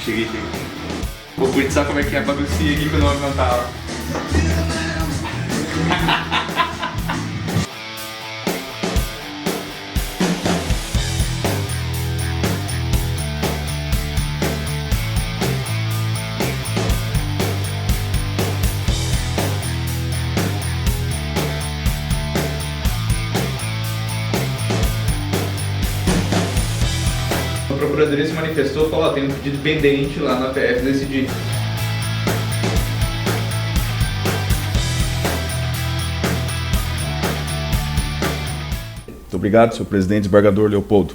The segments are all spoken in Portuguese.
Cheguei. Vou curtir, sabe como é que é a baguncinha aqui quando o homem não tá lá. A Procuradoria se manifestou e falou, tem um pedido pendente lá na PF decidir. Muito obrigado, senhor presidente, desembargador Leopoldo.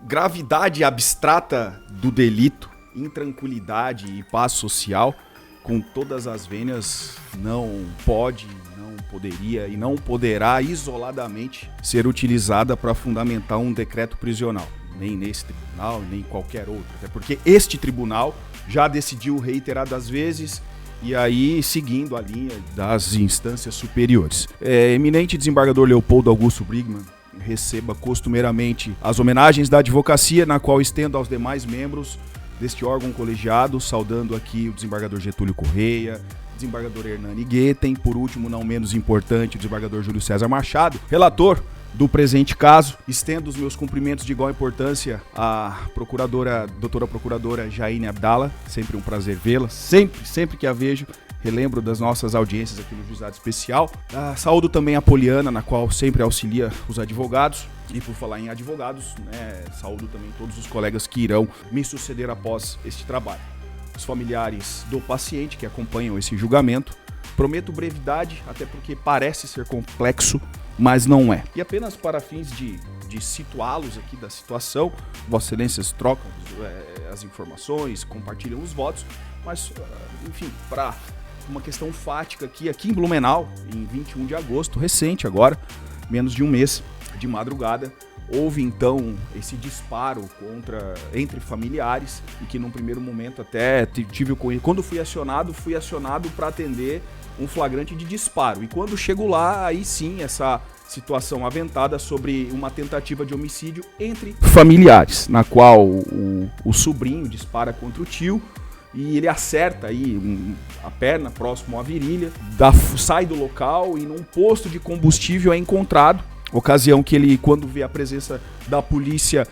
Gravidade abstrata do delito, intranquilidade e paz social, com todas as vênias, não pode, não poderia e não poderá isoladamente ser utilizada para fundamentar um decreto prisional. Nem nesse tribunal, nem em qualquer outro. Até porque este tribunal já decidiu reiteradas vezes e aí seguindo a linha das instâncias superiores. Eminente desembargador Leopoldo Augusto Brigman, receba costumeiramente as homenagens da advocacia, na qual estendo aos demais membros deste órgão colegiado, saudando aqui o desembargador Getúlio Correia, desembargador Hernani Guetem, por último, não menos importante, o desembargador Júlio César Machado, relator do presente caso. Estendo os meus cumprimentos de igual importância à doutora procuradora Jaine Abdala, sempre um prazer vê-la, sempre que a vejo, relembro das nossas audiências aqui no Juizado Especial. Saúdo também a Poliana, na qual sempre auxilia os advogados. E por falar em advogados, saúdo também todos os colegas que irão me suceder após este trabalho. Os familiares do paciente que acompanham esse julgamento. Prometo brevidade, até porque parece ser complexo, mas não é. E apenas para fins de situá-los aqui da situação, Vossas Excelências trocam as informações, compartilham os votos, mas, enfim, para uma questão fática aqui em Blumenau, em 21 de agosto, recente agora, menos de um mês, de madrugada, houve então esse disparo entre familiares e que num primeiro momento até tive quando fui acionado para atender um flagrante de disparo. E quando chego lá, aí sim, essa situação aventada sobre uma tentativa de homicídio entre familiares, na qual o sobrinho dispara contra o tio e ele acerta aí a perna próximo à virilha, sai do local e num posto de combustível é encontrado. Ocasião que ele, quando vê a presença da polícia,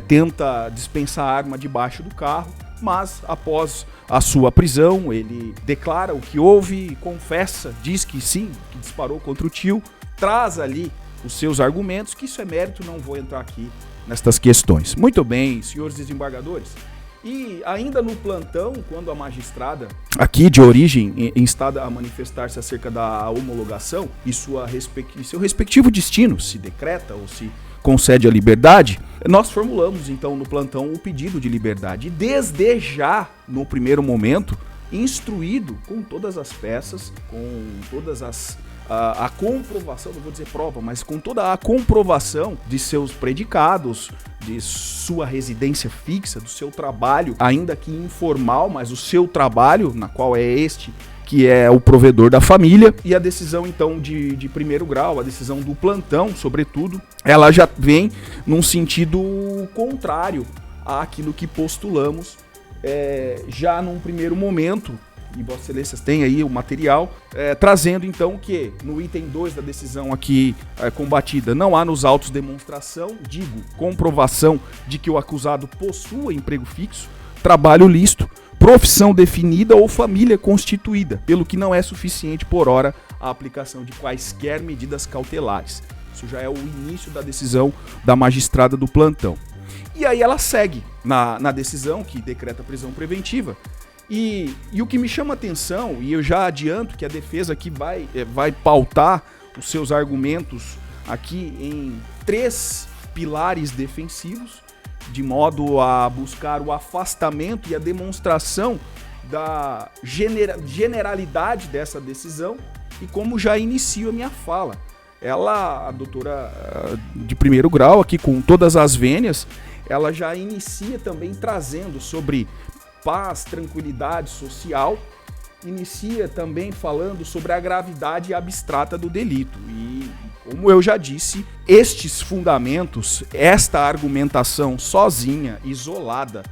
tenta dispensar a arma debaixo do carro, mas após a sua prisão, ele declara o que houve, confessa, diz que sim, que disparou contra o tio, traz ali os seus argumentos, que isso é mérito, não vou entrar aqui nestas questões. Muito bem, senhores desembargadores. E ainda no plantão, quando a magistrada, aqui de origem, instada a manifestar-se acerca da homologação e seu respectivo destino, se decreta ou se concede a liberdade, nós formulamos então no plantão o pedido de liberdade. E desde já, no primeiro momento, instruído com todas as peças, com todas a comprovação, não vou dizer prova, mas com toda a comprovação de seus predicados, de sua residência fixa, do seu trabalho, ainda que informal, mas o seu trabalho, na qual é este que é o provedor da família, e a decisão então de primeiro grau, a decisão do plantão, sobretudo, ela já vem num sentido contrário àquilo que postulamos já num primeiro momento. E Vossas Excelências têm aí o material, trazendo então que no item 2 da decisão aqui combatida, não há nos autos demonstração, comprovação de que o acusado possua emprego fixo, trabalho lícito, profissão definida ou família constituída, pelo que não é suficiente por hora a aplicação de quaisquer medidas cautelares. Isso já é o início da decisão da magistrada do plantão. E aí ela segue na decisão que decreta a prisão preventiva. E o que me chama a atenção, e eu já adianto que a defesa aqui vai pautar os seus argumentos aqui em 3 pilares defensivos, de modo a buscar o afastamento e a demonstração da generalidade dessa decisão. E como já inicio a minha fala, a doutora de primeiro grau, aqui com todas as vênias, ela já inicia também trazendo sobre paz, tranquilidade social, inicia também falando sobre a gravidade abstrata do delito. E, como eu já disse, estes fundamentos, esta argumentação sozinha, isolada,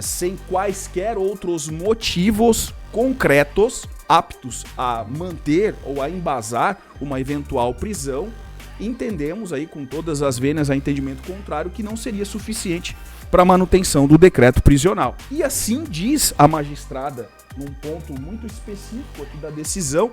sem quaisquer outros motivos concretos aptos a manter ou a embasar uma eventual prisão, entendemos aí com todas as vênias a entendimento contrário que não seria suficiente para manutenção do decreto prisional. E assim diz a magistrada num ponto muito específico aqui da decisão.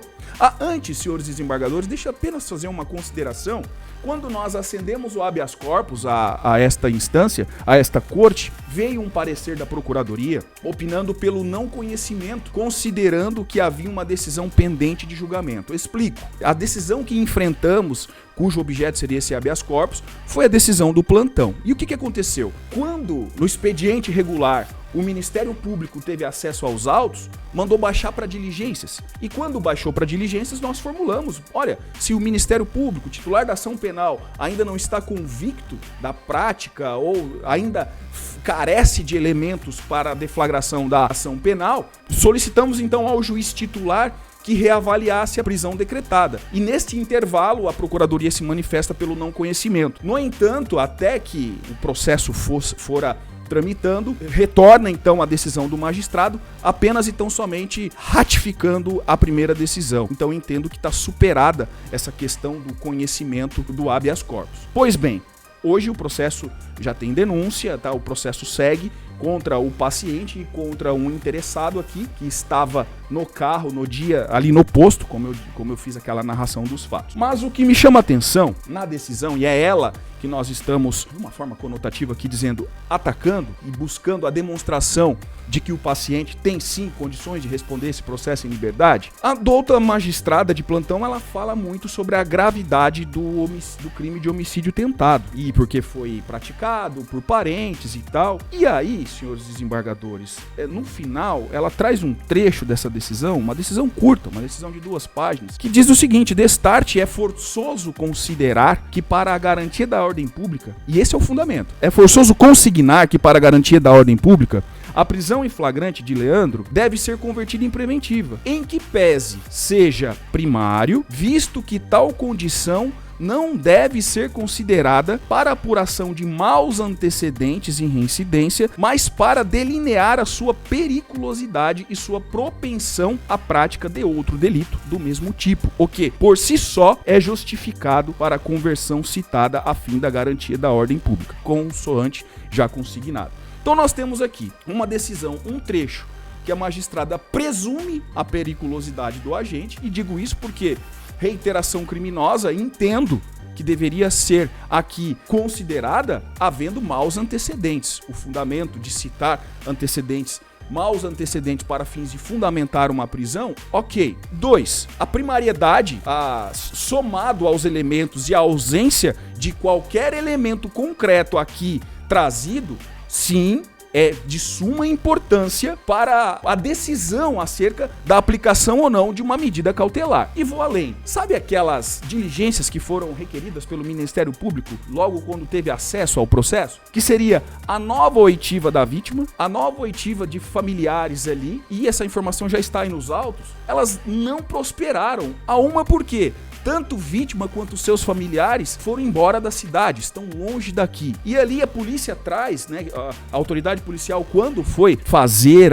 Antes, senhores desembargadores, deixa apenas fazer uma consideração. Quando nós acendemos o habeas corpus a esta instância, a esta corte, veio um parecer da Procuradoria opinando pelo não conhecimento, considerando que havia uma decisão pendente de julgamento. Eu explico. A decisão que enfrentamos, cujo objeto seria esse habeas corpus, foi a decisão do plantão. E o que aconteceu? Quando, no expediente regular, o Ministério Público teve acesso aos autos, mandou baixar para diligências. E quando baixou para diligências, nós formulamos: olha, se o Ministério Público, titular da ação penal, ainda não está convicto da prática ou ainda carece de elementos para a deflagração da ação penal, solicitamos então ao juiz titular que reavaliasse a prisão decretada. E neste intervalo, a Procuradoria se manifesta pelo não conhecimento. No entanto, até que o processo fora tramitando, retorna então a decisão do magistrado, apenas e tão somente ratificando a primeira decisão. Então entendo que está superada essa questão do conhecimento do habeas corpus. Pois bem, hoje o processo já tem denúncia, tá? O processo segue contra o paciente e contra um interessado aqui que estava no carro no dia, ali no posto, como eu fiz aquela narração dos fatos. Mas o que me chama a atenção na decisão, e é ela que nós estamos, de uma forma conotativa aqui, dizendo, atacando e buscando a demonstração de que o paciente tem sim condições de responder esse processo em liberdade, a douta magistrada de plantão, ela fala muito sobre a gravidade do crime de homicídio tentado, e porque foi praticado por parentes e tal. E aí, senhores desembargadores, no final, ela traz um trecho dessa decisão, uma decisão curta, uma decisão de 2 páginas, que diz o seguinte: destarte, é forçoso considerar que para a garantia da ordem pública, e esse é o fundamento, é forçoso consignar que para a garantia da ordem pública, a prisão em flagrante de Leandro deve ser convertida em preventiva, em que pese seja primário, visto que tal condição não deve ser considerada para apuração de maus antecedentes em reincidência, mas para delinear a sua periculosidade e sua propensão à prática de outro delito do mesmo tipo, o que, por si só, é justificado para a conversão citada a fim da garantia da ordem pública, consoante já consignado. Então nós temos aqui uma decisão, um trecho, que a magistrada presume a periculosidade do agente, e digo isso porque reiteração criminosa, entendo que deveria ser aqui considerada havendo maus antecedentes. O fundamento de citar antecedentes, maus antecedentes para fins de fundamentar uma prisão, ok. 2. A primariedade, somado aos elementos e a ausência de qualquer elemento concreto aqui trazido, sim, é de suma importância para a decisão acerca da aplicação ou não de uma medida cautelar. E vou além. Sabe aquelas diligências que foram requeridas pelo Ministério Público logo quando teve acesso ao processo? Que seria a nova oitiva da vítima, a nova oitiva de familiares ali, e essa informação já está aí nos autos. Elas não prosperaram. A uma por quê? Tanto vítima quanto seus familiares foram embora da cidade, estão longe daqui. E ali a polícia traz, né, a autoridade policial, quando foi fazer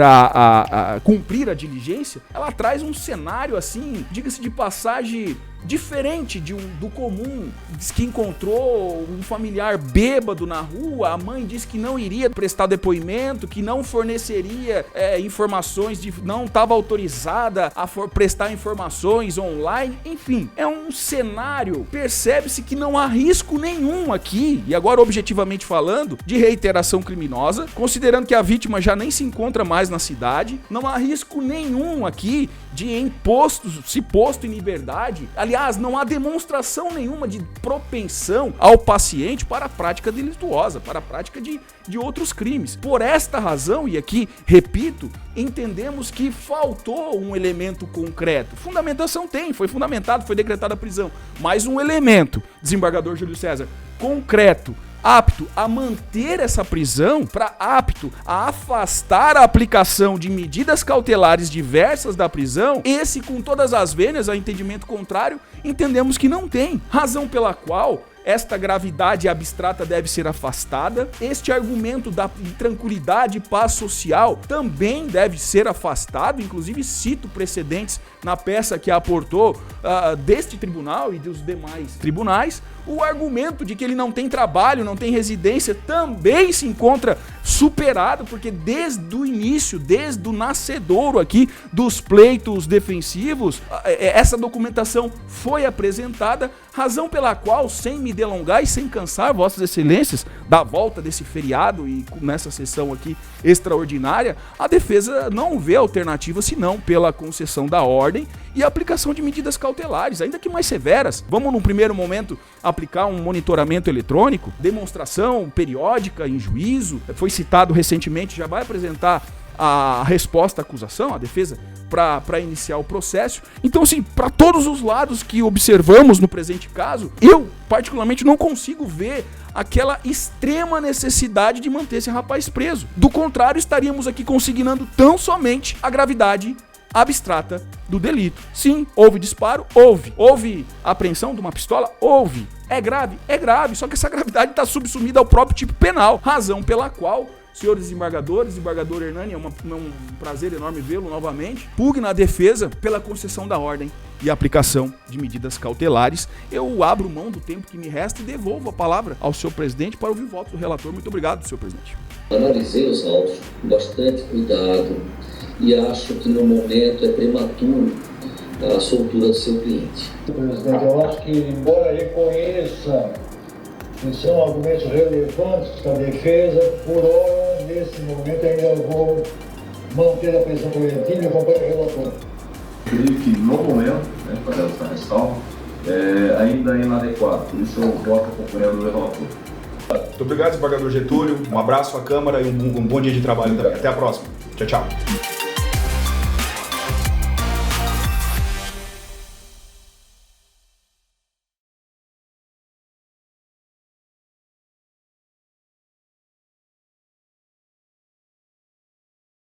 cumprir a diligência, ela traz um cenário assim, diga-se de passagem, diferente do comum. Diz que encontrou um familiar bêbado na rua, a mãe disse que não iria prestar depoimento, que não forneceria informações, não estava autorizada a prestar informações online, enfim, é um cenário, percebe-se que não há risco nenhum aqui, e agora objetivamente falando, de reiteração criminosa, considerando que a vítima já nem se encontra mais na cidade, não há risco nenhum aqui de se posto em liberdade. Aliás, não há demonstração nenhuma de propensão ao paciente para a prática delituosa, para a prática de outros crimes. Por esta razão, e aqui repito, entendemos que faltou um elemento concreto. Fundamentação tem, foi fundamentado, foi decretada a prisão, mas um elemento, desembargador Júlio César, concreto, apto a manter essa prisão, apto a afastar a aplicação de medidas cautelares diversas da prisão, esse com todas as vênias, a entendimento contrário, entendemos que não tem. Razão pela qual esta gravidade abstrata deve ser afastada. Este argumento da tranquilidade e paz social também deve ser afastado. Inclusive cito precedentes na peça que aportou deste tribunal e dos demais tribunais. O argumento de que ele não tem trabalho, não tem residência, também se encontra superado, porque desde o início, desde o nascedouro aqui dos pleitos defensivos, essa documentação foi apresentada, razão pela qual, sem me delongar e sem cansar vossas excelências da volta desse feriado e nessa sessão aqui extraordinária, a defesa não vê alternativa senão pela concessão da ordem e aplicação de medidas cautelares, ainda que mais severas. Vamos, num primeiro momento, aplicar um monitoramento eletrônico, demonstração periódica em juízo, foi citado recentemente, já vai apresentar a resposta à acusação, a defesa, para iniciar o processo. Então, assim, para todos os lados que observamos no presente caso, eu, particularmente, não consigo ver aquela extrema necessidade de manter esse rapaz preso. Do contrário, estaríamos aqui consignando tão somente a gravidade abstrata do delito. Sim, houve disparo? Houve. Houve apreensão de uma pistola? Houve. É grave? É grave, só que essa gravidade está subsumida ao próprio tipo penal, razão pela qual, senhores desembargadores, desembargador Hernani, é um prazer enorme vê-lo novamente, pugna a defesa pela concessão da ordem e aplicação de medidas cautelares. Eu abro mão do tempo que me resta e devolvo a palavra ao senhor presidente para ouvir o voto do relator. Muito obrado, senhor presidente. Analisei os autos com bastante cuidado e acho que no momento é prematuro a soltura do seu cliente. Presidente, eu acho que, embora reconheça que são argumentos relevantes da defesa, por hora, nesse momento, ainda vou manter a prisão preventiva e acompanhar o relator. Creio que, no momento, para essa ressalva, ainda é inadequado, por isso eu voto acompanhando o relator. Muito obrigado, desembargador Getúlio. Um abraço à Câmara e um bom dia de trabalho também. Até a próxima. Tchau, tchau.